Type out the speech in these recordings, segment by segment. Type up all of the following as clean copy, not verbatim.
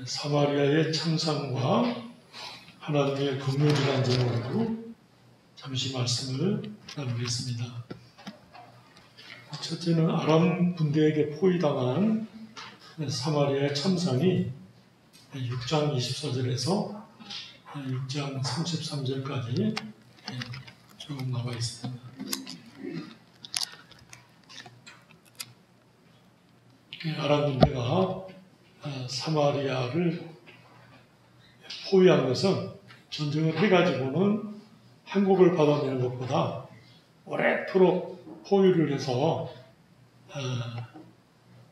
사마리아의 참상과 하나님의 긍휼이라는 제목으로 잠시 말씀을 나누겠습니다. 첫째는 아람 군대에게 포위당한 사마리아의 참상이 6장 24절에서 6장 33절까지 쭉 나와 있습니다. 아람 군대가 사마리아를 포위한 것은 전쟁을 해가지고는 한국을 받아내는 것보다 오래도록 포위를 해서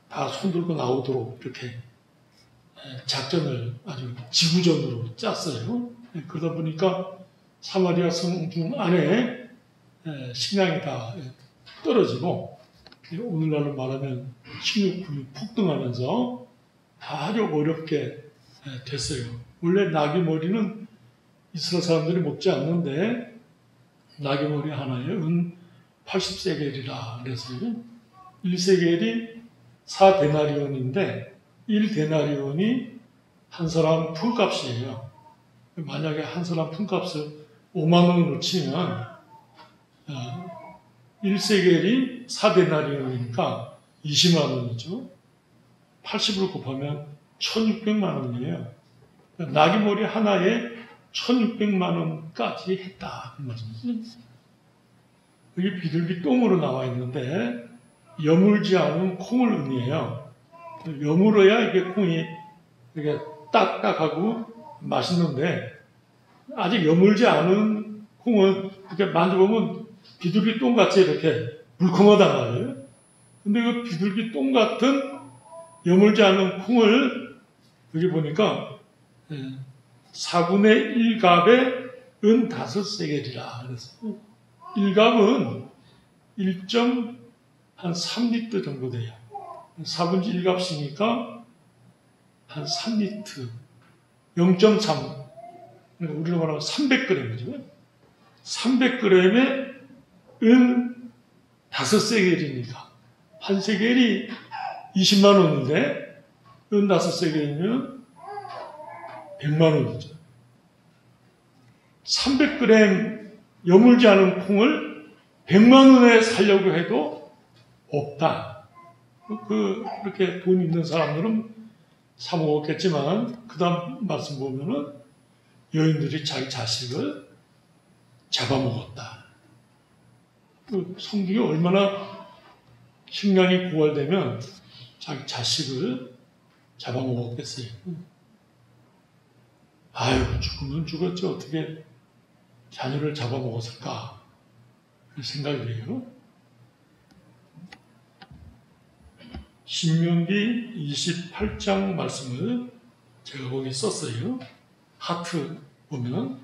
다 손들고 나오도록 이렇게 작전을 아주 지구전으로 짰어요. 그러다 보니까 사마리아 성중 안에 식량이 다 떨어지고 오늘날로 말하면 식료품이 폭등하면서 아주 어렵게 됐어요. 원래 나귀머리는 이스라엘 사람들이 먹지 않는데 나귀머리 하나에 은 80세겔이라 그랬어요. 1세겔이 4데나리온인데 1데나리온이 한 사람 품값이에요. 만약에 한 사람 품값을 5만 원으로 치면 1세겔이 4데나리온이니까 20만 원이죠. 80으로 곱하면 1600만 원이에요. 나귀머리 하나에 1600만 원까지 했다. 그 말씀이죠. 여기 비둘기 똥으로 나와 있는데 여물지 않은 콩을 의미해요. 여물어야 이게 콩이 이렇게 딱딱하고 맛있는데 아직 여물지 않은 콩은 이렇게 만져보면 비둘기 똥같이 이렇게 물컹하단 말이에요. 근데 그 비둘기 똥 같은 여물지 않은 콩을 여기 보니까 4분의 1갑에 은 5세겔이라 그래서 1갑은 1.3리터 정도 돼요. 4분의 1갑이니까 한 3리터 0.3 우리로 말하면 300g이죠. 300g에 은 5세겔이니까 한 세겔이 20만 원인데 은 5세겔이면 100만 원이죠. 300g 여물지 않은 콩을 100만 원에 사려고 해도 없다. 그렇게 돈 있는 사람들은 사 먹었겠지만 그 다음 말씀 보면은 여인들이 자기 자식을 잡아먹었다. 성경이 얼마나 식량이 고갈되면 자기 자식을 잡아먹었겠어요. 아유, 죽으면 죽었지 어떻게 자녀를 잡아먹었을까? 그 생각이에요. 신명기 28장 말씀을 제가 거기 썼어요. 하트 보면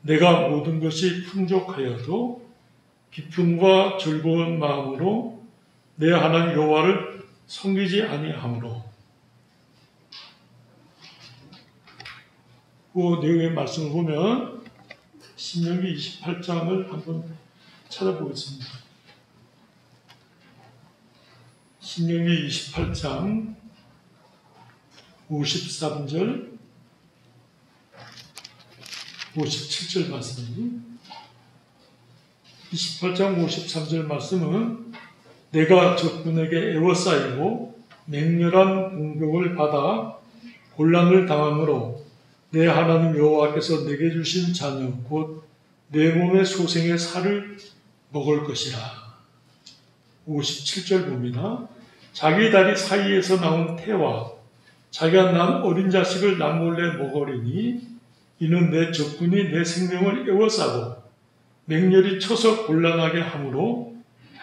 내가 모든 것이 풍족하여도 기쁨과 즐거운 마음으로 내 하나님 여호와를 섬기지 아니하므로 그 내용의 말씀을 보면 신명기 28장을 한번 찾아보겠습니다. 신명기 28장 53절 57절 말씀입니다. 28장 53절 말씀은 내가 적군에게 애워싸이고 맹렬한 공격을 받아 곤란을 당하므로 내 하나님 여호와께서 내게 주신 자녀 곧 내 몸의 소생의 살을 먹을 것이라. 57절 봅니다. 자기 다리 사이에서 나온 태와 자기가 난 어린 자식을 남몰래 먹으리니 이는 내 적군이 내 생명을 애워싸고 맹렬히 쳐서 곤란하게 함으로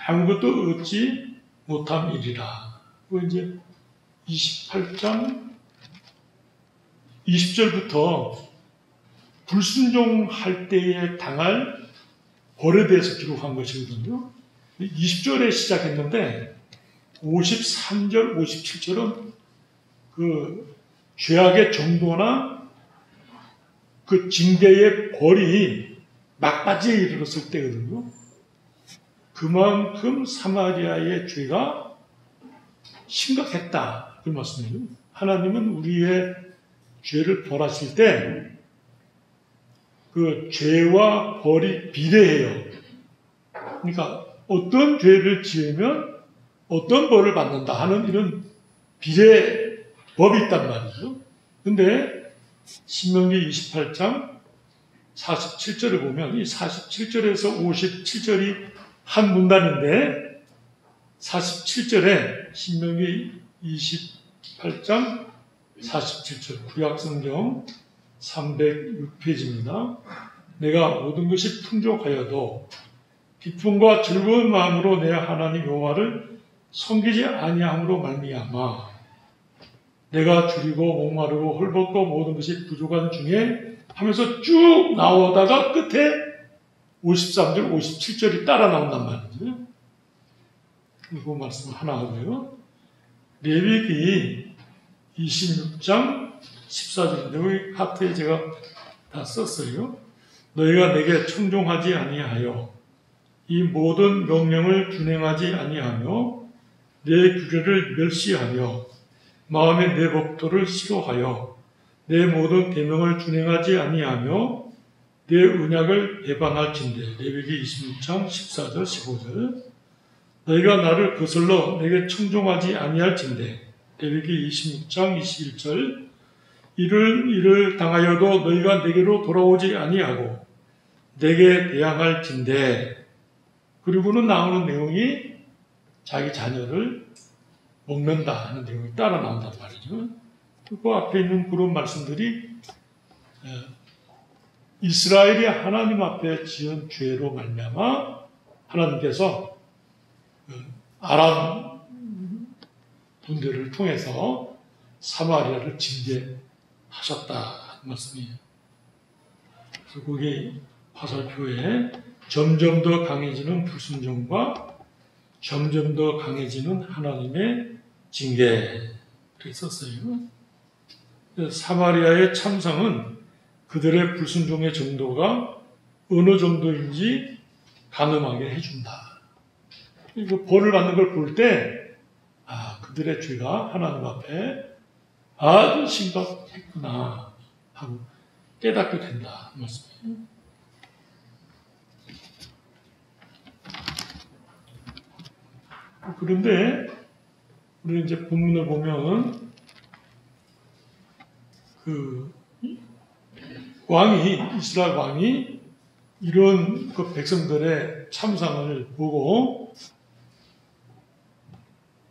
아무것도 얻지 못함이리라. 이제 28장 20절부터 불순종할 때에 당할 벌에 대해서 기록한 것이거든요. 20절에 시작했는데 53절, 57절은 그 죄악의 정도나 그 징계의 벌이 막바지에 이르렀을 때거든요. 그만큼 사마리아의 죄가 심각했다. 그 말씀이에요. 하나님은 우리의 죄를 벌하실 때 그 죄와 벌이 비례해요. 그러니까 어떤 죄를 지으면 어떤 벌을 받는다 하는 이런 비례법이 있단 말이죠. 근데 신명기 28장 47절을 보면 이 47절에서 57절이 한 문단인데 47절에 신명기 28장 47절 구약성경 306페이지입니다. 내가 모든 것이 풍족하여도 기쁨과 즐거운 마음으로 내 하나님 여호와를 섬기지 아니함으로 말미암아 내가 줄이고 목마르고 헐벗고 모든 것이 부족한 중에 하면서 쭉 나오다가 끝에 53절, 57절이 따라 나온단 말이죠. 이거 말씀 하나 하고요. 레위기 26장 14절인데 여기 하트에 제가 다 썼어요. 너희가 내게 청종하지 아니하여 이 모든 명령을 준행하지 아니하며 내 규례를 멸시하며 마음에 내 법도를 싫어하여 내 모든 계명을 준행하지 아니하며 내 언약을 배반할진대. 레위기 26장 14절 15절 너희가 나를 거슬러 내게 청종하지 아니할진대. 레위기 26장 21절 이를 당하여도 너희가 내게로 돌아오지 아니하고 내게 대항할진대. 그리고는 나오는 내용이 자기 자녀를 먹는다 하는 내용이 따라 나온단 말이죠. 그 앞에 있는 그런 말씀들이 이스라엘이 하나님 앞에 지은 죄로 말미암아 하나님께서 아람 분들을 통해서 사마리아를 징계하셨다 하는 말씀이에요. 그래서 거기 화살표에 점점 더 강해지는 불순종과 점점 더 강해지는 하나님의 징계를 썼어요. 사마리아의 참상은 그들의 불순종의 정도가 어느 정도인지 가늠하게 해준다. 그 벌을 받는 걸 볼 때, 그들의 죄가 하나님 앞에 아주 심각했구나 하고 깨닫게 된다. 말씀이에요. 그런데, 우리 이제 본문을 보면, 이스라엘 왕이 이런 그 백성들의 참상을 보고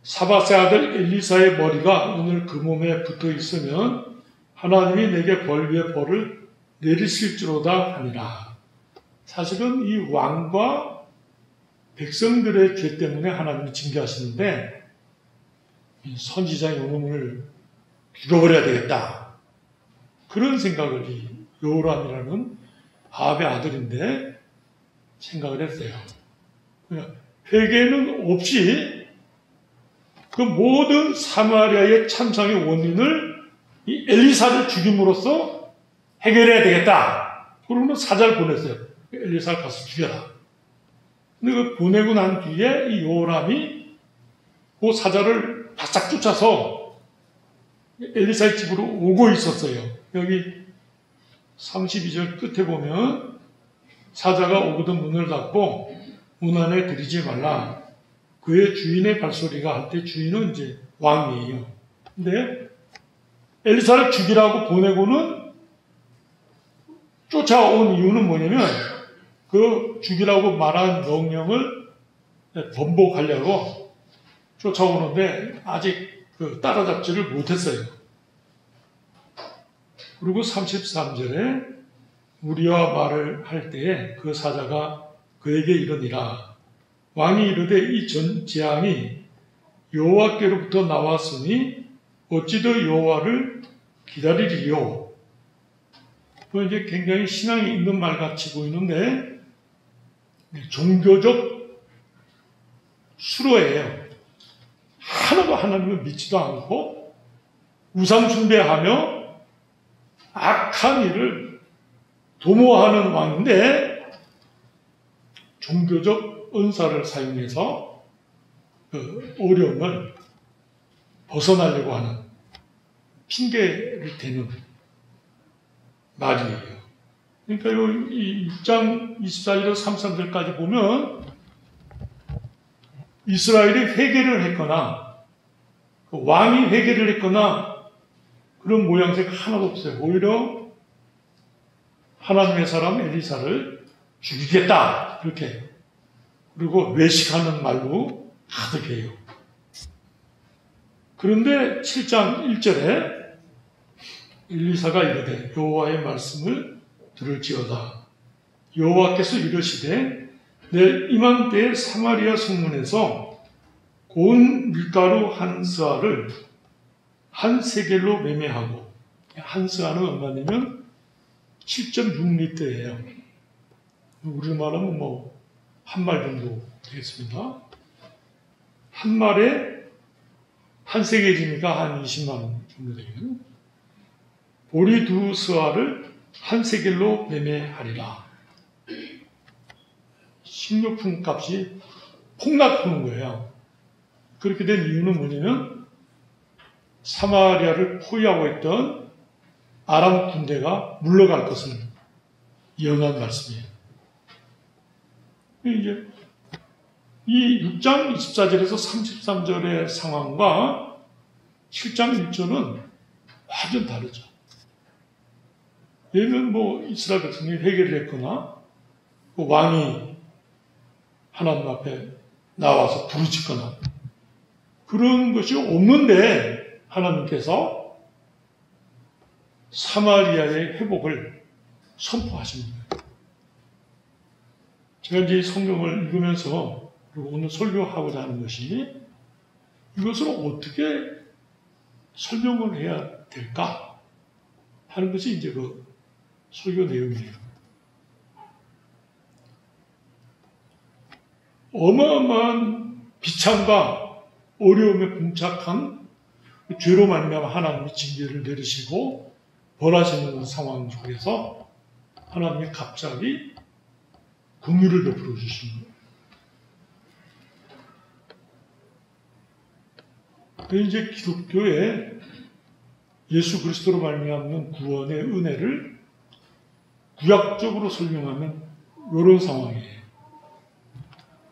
사밧의 아들 엘리사의 머리가 오늘 그 몸에 붙어 있으면 하나님이 내게 벌 위에 벌을 내리실지로다 하니라. 사실은 이 왕과 백성들의 죄 때문에 하나님이 징계하시는데 선지자의 요놈을 죽여버려야 되겠다. 그런 생각을 이 요람이라는 아합의 아들인데 생각을 했어요. 회개는 없이 그 모든 사마리아의 참상의 원인을 이 엘리사를 죽임으로써 해결해야 되겠다. 그러면 사자를 보냈어요. 엘리사를 가서 죽여라. 근데 그 보내고 난 뒤에 이 요람이 그 사자를 바싹 쫓아서 엘리사의 집으로 오고 있었어요. 여기 32절 끝에 보면 사자가 오거든 문을 닫고 문 안에 들이지 말라. 그의 주인의 발소리가 할 때 주인은 이제 왕이에요. 근데 엘리사를 죽이라고 보내고는 쫓아온 이유는 뭐냐면 그 죽이라고 말한 명령을 번복하려고 쫓아오는데 아직 따라잡지를 못했어요. 그리고 33절에 우리와 말을 할 때에 그 사자가 그에게 이르니라. 왕이 이르되 이 전 재앙이 여호와께로부터 나왔으니 어찌 더 여호와를 기다리리요. 이제 굉장히 신앙이 있는 말 같이 보이는데 종교적 수로예요. 하나도 하나님을 믿지도 않고 우상 숭배하며 악한 일을 도모하는 왕인데 종교적 은사를 사용해서 그 어려움을 벗어나려고 하는 핑계를 대는 말이에요. 그러니까 이 6장 24절에서 33절까지 보면 이스라엘이 회개를 했거나 왕이 회개를 했거나 그런 모양새가 하나도 없어요. 오히려 하나님의 사람 엘리사를 죽이겠다 이렇게, 그리고 외식하는 말로 가득해요. 그런데 7장 1절에 엘리사가 이르되 여호와의 말씀을 들을지어다. 여호와께서 이르시되 내 이맘때에 사마리아 성문에서 고운 밀가루 한 스아를 한 세겔로 매매하고, 한 스아는 얼마냐면 7.6리터예요. 우리말하면 뭐 한 말 정도 되겠습니다. 한 말에 한 세겔이니까 한 20만 원 정도 되겠네요. 보리 두 스아를 한 세겔로 매매하리라. 식료품 값이 폭락하는 거예요. 그렇게 된 이유는 뭐냐면 사마리아를 포위하고 있던 아람 군대가 물러갈 것을 예언한 말씀이에요. 이제 이 6장 24절에서 33절의 상황과 7장 1절은 완전 다르죠. 얘는 뭐 이스라엘 백성이 회개를 했거나 왕이 하나님 앞에 나와서 부르짖거나 그런 것이 없는데 하나님께서 사마리아의 회복을 선포하시는 거예요. 제가 이제 성경을 읽으면서 그리고 오늘 설교하고자 하는 것이 이것을 어떻게 설명을 해야 될까 하는 것이 이제 그 설교 내용이에요. 어마어마한 비참과 어려움에 봉착한 죄로 말미암아 하나님이 징계를 내리시고 벌하시는 상황 속에서 하나님이 갑자기 긍휼을 베풀어 주시는 거예요. 이제 기독교의 예수 그리스도로 말미암는 구원의 은혜를 구약적으로 설명하면 이런 상황이에요.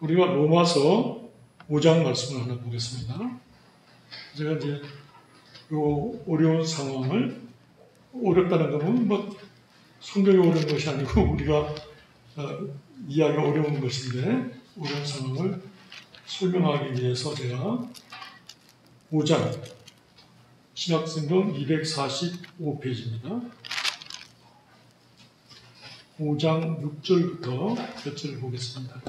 우리가 로마서 5장 말씀을 하나 보겠습니다. 제가 이제 이 어려운 상황을, 어렵다는 것은 뭐 성경이 어려운 것이 아니고 우리가 이해하기 어려운 것인데, 어려운 상황을 설명하기 위해서 제가 5장 신약성경 245페이지입니다. 5장 6절부터 몇 절을 보겠습니다.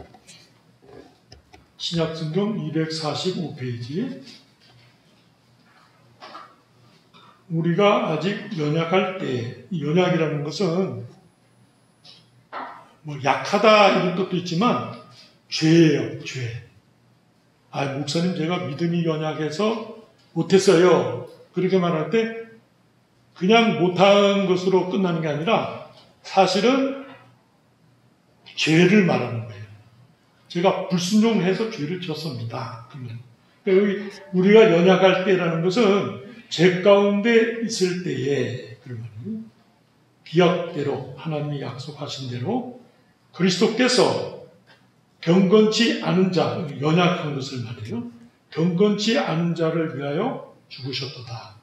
신약성경 245페이지. 우리가 아직 연약할 때, 이 연약이라는 것은 뭐 약하다 이런 뜻도 있지만 죄예요, 죄. 목사님 제가 믿음이 연약해서 못했어요. 그렇게 말할 때 그냥 못한 것으로 끝나는 게 아니라 사실은 죄를 말하는 거예요. 제가 불순종해서 죄를 졌습니다. 그러면 여기 우리가 연약할 때라는 것은 죄 가운데 있을 때에, 그러면 비약대로 하나님이 약속하신 대로 그리스도께서 경건치 않은 자, 연약한 것을 말해요. 경건치 않은 자를 위하여 죽으셨도다.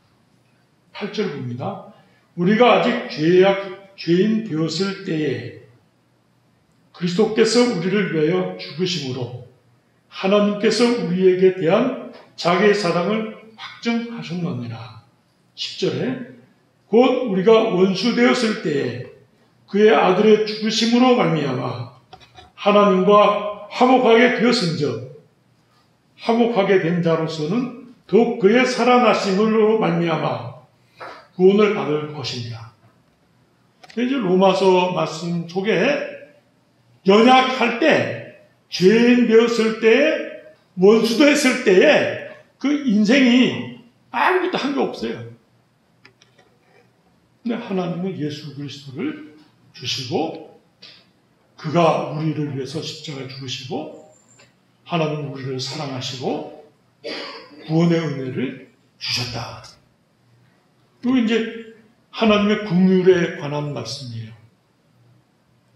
8절 봅니다. 우리가 아직 죄인 되었을 때에 그리스도께서 우리를 위하여 죽으심으로 하나님께서 우리에게 대한 자기의 사랑을 확증하셨느니라. 10절에 곧 우리가 원수 되었을 때에 그의 아들의 죽으심으로 말미암아 하나님과 화목하게 되었은즉 화목하게 된 자로서는 더욱 그의 살아나심으로 말미암아 구원을 받을 것입니다. 이제 로마서 말씀 속에 연약할 때, 죄인 되었을 때, 원수도 했을 때에 그 인생이 아무것도 한 게 없어요. 근데 하나님은 예수 그리스도를 주시고 그가 우리를 위해서 십자가에 죽으시고 하나님은 우리를 사랑하시고 구원의 은혜를 주셨다. 그리고 이제 하나님의 긍휼에 관한 말씀이에요.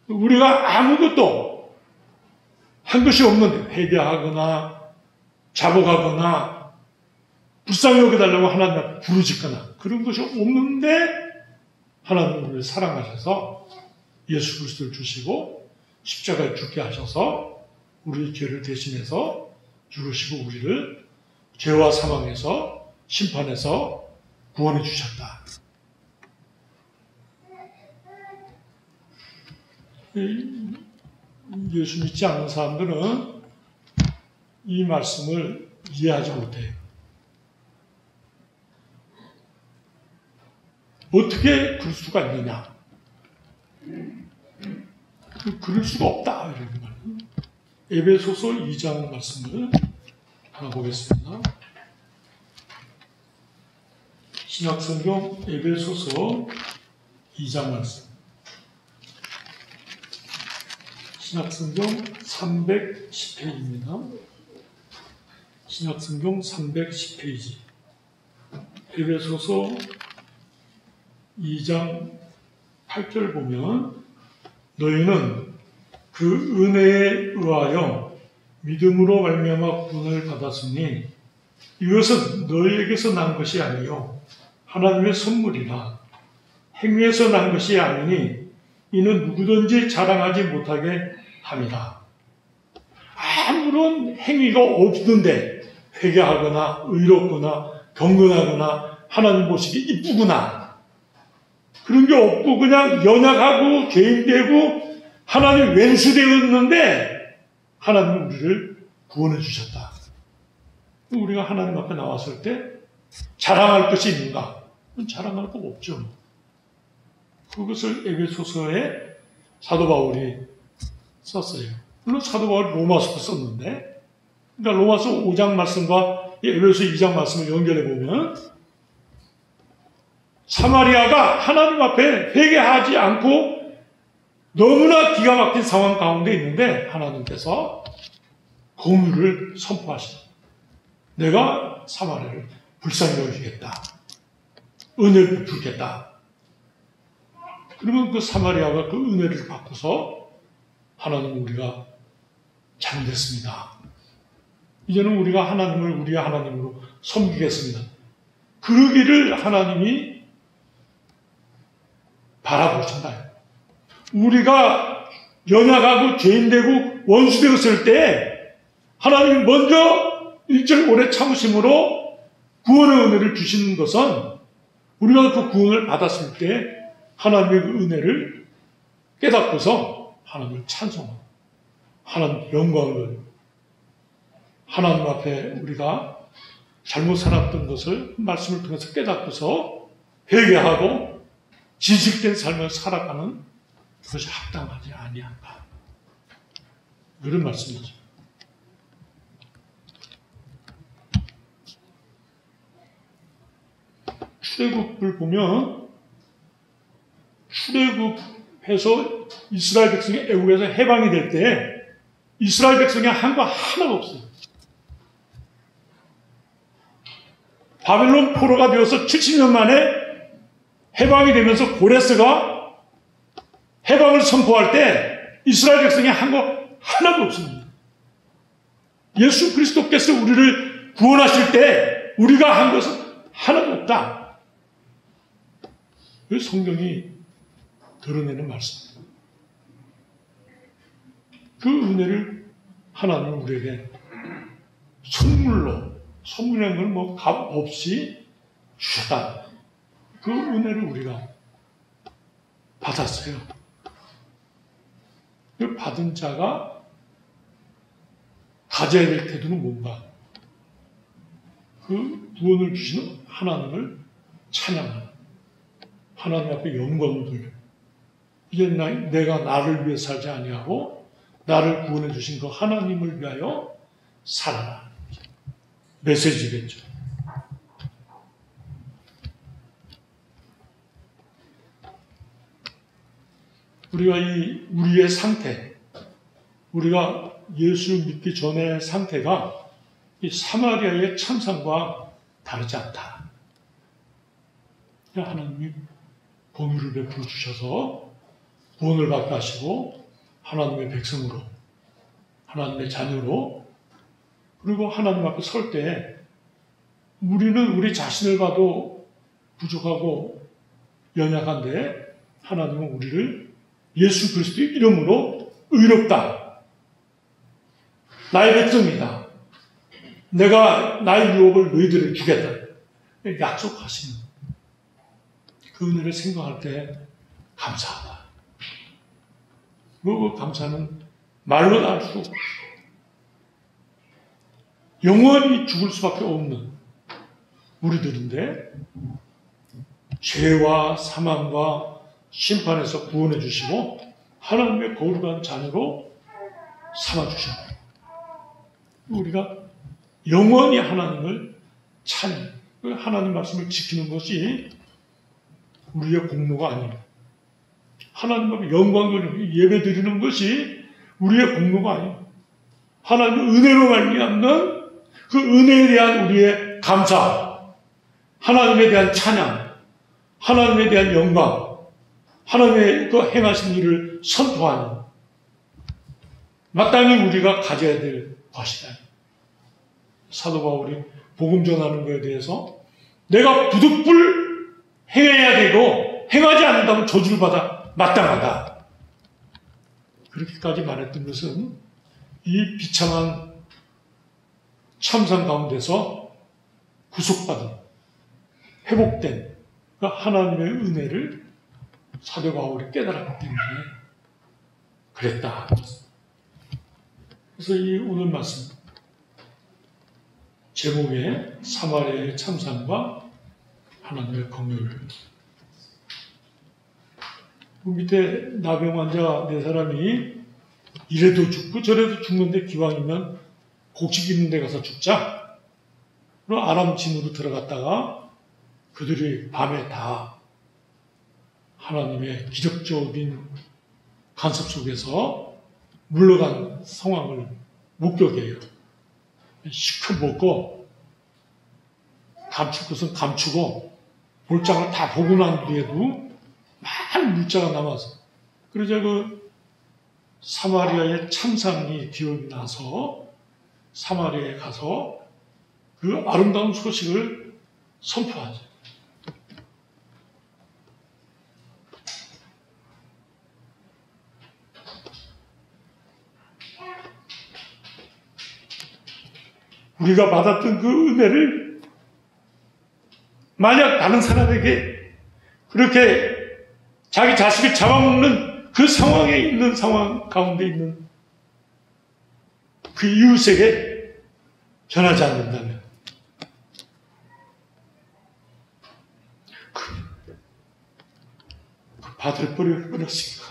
우리가 아무것도 한 것이 없는데 회개하거나 자복하거나 불쌍히 여겨달라고 하나님 앞에 부르짖거나 그런 것이 없는데 하나님은 우리를 사랑하셔서 예수 그리스도를 주시고 십자가에 죽게 하셔서 우리의 죄를 대신해서 죽으시고 우리를 죄와 사망에서 심판에서 구원해 주셨다. 예수 믿지 않는 사람들은 이 말씀을 이해하지 못해요. 어떻게 그럴 수가 있느냐? 그럴 수가 없다. 이런 말이에요. 에베소서 2장 말씀을 하나 보겠습니다. 신약성경 에베소서 2장 말씀. 신약성경 310페이지입니다. 신약성경 310페이지. 에베소서 2장 8절 보면 너희는 그 은혜에 의하여 믿음으로 말미암아 구원을 받았으니 이것은 너희에게서 난 것이 아니요 하나님의 선물이라 행위에서 난 것이 아니니 이는 누구든지 자랑하지 못하게 함이라. 아무런 행위가 없는데 회개하거나 의롭거나 경건하거나 하나님 보시기 이쁘구나 그런 게 없고 그냥 연약하고 죄인되고 하나님 왼수되었는데 하나님은 우리를 구원해 주셨다. 우리가 하나님 앞에 나왔을 때 자랑할 것이 있는가? 자랑할 거 없죠. 그것을 에베소서에 사도 바울이 썼어요. 물론 사도 바울이 로마서도 썼는데 그러니까 로마서 5장 말씀과 에베소서 2장 말씀을 연결해 보면 사마리아가 하나님 앞에 회개하지 않고 너무나 기가 막힌 상황 가운데 있는데 하나님께서 공의를 선포하시다. 내가 사마리아를 불쌍히 여기겠다. 은혜를 베풀겠다. 그러면 그 사마리아가 그 은혜를 받고서 하나님 우리가 잘됐습니다. 이제는 우리가 하나님을 우리의 하나님으로 섬기겠습니다. 그러기를 하나님이 바라보신다. 우리가 연약하고 죄인되고 원수되었을 때 하나님이 먼저 일절 오래 참으심으로 구원의 은혜를 주시는 것은 우리가 그 구원을 받았을 때 하나님의 그 은혜를 깨닫고서 하나님을 찬송하고 하나님 영광을 하나님 앞에 우리가 잘못 살았던 것을 말씀을 통해서 깨닫고서 회개하고 진실된 삶을 살아가는 그것이 합당하지 아니한가. 이런 말씀이죠. 출애굽을 보면 출애굽해서 이스라엘 백성이 애국에서 해방이 될 때 이스라엘 백성이 한 거 하나도 없어요. 바벨론 포로가 되어서 70년 만에 해방이 되면서 고레스가 해방을 선포할 때 이스라엘 백성이 한 거 하나도 없습니다. 예수 그리스도께서 우리를 구원하실 때 우리가 한 것은 하나도 없다. 그 성경이 드러내는 말씀입니다. 그 은혜를 하나님은 우리에게 선물이라는 건 뭐 값 없이 주셨다. 그 은혜를 우리가 받았어요. 그 받은 자가 가져야 될 태도는 뭔가? 그 구원을 주시는 하나님을 찬양하는, 하나님 앞에 영광을 돌려. 이제 내가 나를 위해 살지 아니하고 나를 구원해 주신 그 하나님을 위하여 살아라. 메시지겠죠. 우리가 우리의 상태, 우리가 예수 믿기 전의 상태가 이 사마리아의 참상과 다르지 않다. 하나님이 공유를 베풀어 주셔서 구원을 받게 하시고 하나님의 백성으로, 하나님의 자녀로, 그리고 하나님 앞에 설 때 우리는 우리 자신을 봐도 부족하고 연약한데 하나님은 우리를 예수 그리스도의 이름으로 의롭다, 나의 백성이다, 내가 나의 유업을 너희들에게 주겠다 약속하시는 그 은혜를 생각할 때 감사하다. 그 감사는 말로 다 할 수 없고 영원히 죽을 수밖에 없는 우리들인데 죄와 사망과 심판에서 구원해 주시고 하나님의 거룩한 자녀로 삼아주셨다. 우리가 영원히 하나님을 찬양, 하나님 말씀을 지키는 것이 우리의 공로가 아닙니다. 하나님 앞에 영광을 예배드리는 것이 우리의 공로가 아닙니다. 하나님의 은혜로 말미암는 그 은혜에 대한 우리의 감사, 하나님에 대한 찬양, 하나님에 대한 영광, 하나님의 그 행하신 일을 선포하는 마땅히 우리가 가져야 될 것이다. 사도 바울이 복음 전하는 것에 대해서 내가 부득불 행해야 되고 행하지 않는다면 저주를 받아 마땅하다. 그렇게까지 말했던 것은 이 비참한 참상 가운데서 구속받은, 회복된 그 하나님의 은혜를 사도 바울이 깨달았기 때문에 그랬다. 그래서 이 오늘 말씀 제목에 사마리아의 참상과 하나님의 긍휼. 그 밑에 나병 환자 4사람이 이래도 죽고 저래도 죽는데 기왕이면 곡식 있는 데 가서 죽자. 그럼 아람진으로 들어갔다가 그들이 밤에 다 하나님의 기적적인 간섭 속에서 물러간 상황을 목격해요. 시커멓고 감출 것은 감추고 볼장을 다 보고 난 뒤에도 많은 물자가 남아서 그러자 그 사마리아의 참상이 기억이 나서 사마리아에 가서 그 아름다운 소식을 선포하죠. 우리가 받았던 그 은혜를 만약 다른 사람에게 그렇게 자기 자식을 잡아먹는 그 상황에 있는 상황 가운데 있는 그 이웃에게 전하지 않는다면 그 받을 뿌리를 끊었습니다.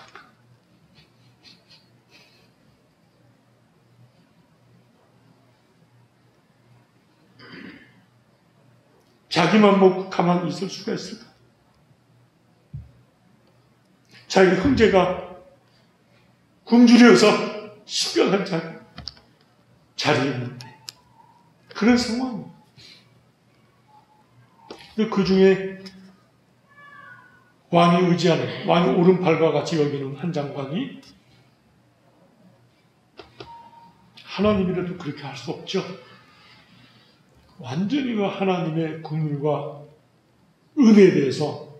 자기만 먹고 가만히 있을 수가 있을까? 자기 형제가 굶주려서 심각한 자리에 있는데 그런 상황. 그 중에 왕이 의지하는, 왕이 오른팔과 같이 여기는 한 장관이 하나님이라도 그렇게 할 수 없죠. 완전히 그 하나님의 긍휼과 은혜에 대해서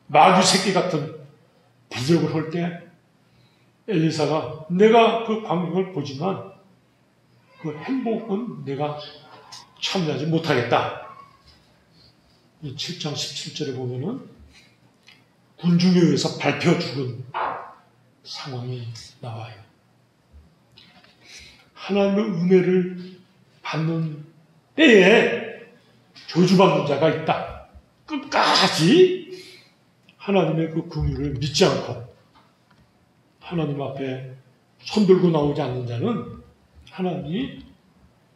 마귀 새끼 같은 부족을 할 때 엘리사가 내가 그 광경을 보지만 그 행복은 내가 참여하지 못하겠다. 7장 17절에 보면은 군중에 의해서 밟혀 죽은 상황이 나와요. 하나님의 은혜를 받는 때에 저주받는 자가 있다. 끝까지 하나님의 그 긍휼을 믿지 않고 하나님 앞에 손들고 나오지 않는 자는 하나님이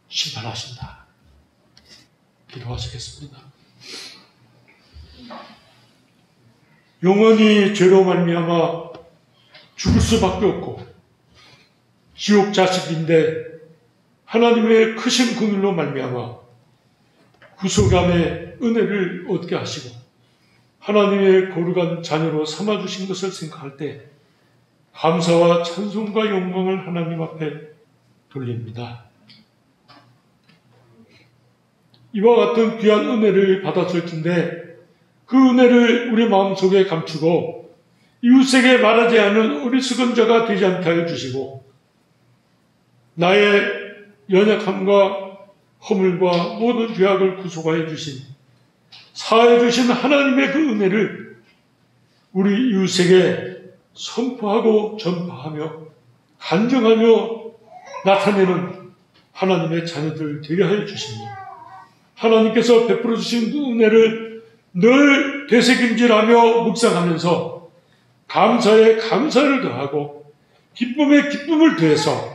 심판하신다. 기도하시겠습니다. 영원히 죄로 말미암아 죽을 수밖에 없고 지옥 자식인데 하나님의 크신 긍휼로 말미암아 구속함의 은혜를 얻게 하시고 하나님의 거룩한 자녀로 삼아주신 것을 생각할 때 감사와 찬송과 영광을 하나님 앞에 돌립니다. 이와 같은 귀한 은혜를 받았을 텐데 그 은혜를 우리 마음속에 감추고 이웃에게 말하지 않은 어리석은 자가 되지 않게 하여 주시고 나의 연약함과 허물과 모든 죄악을 구속하여 주신 사하여 주신 하나님의 그 은혜를 우리 이웃에게 선포하고 전파하며 간증하며 나타내는 하나님의 자녀들 되게 하여 주십니다. 하나님께서 베풀어 주신 그 은혜를 늘 되새김질하며 묵상하면서 감사에 감사를 더하고 기쁨에 기쁨을 더해서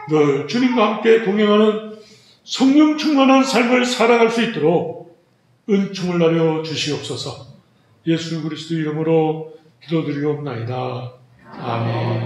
늘 주님과 함께 동행하는 성령 충만한 삶을 살아갈 수 있도록 은총을 나려 주시옵소서. 예수 그리스도 이름으로 기도드리옵나이다. 아멘.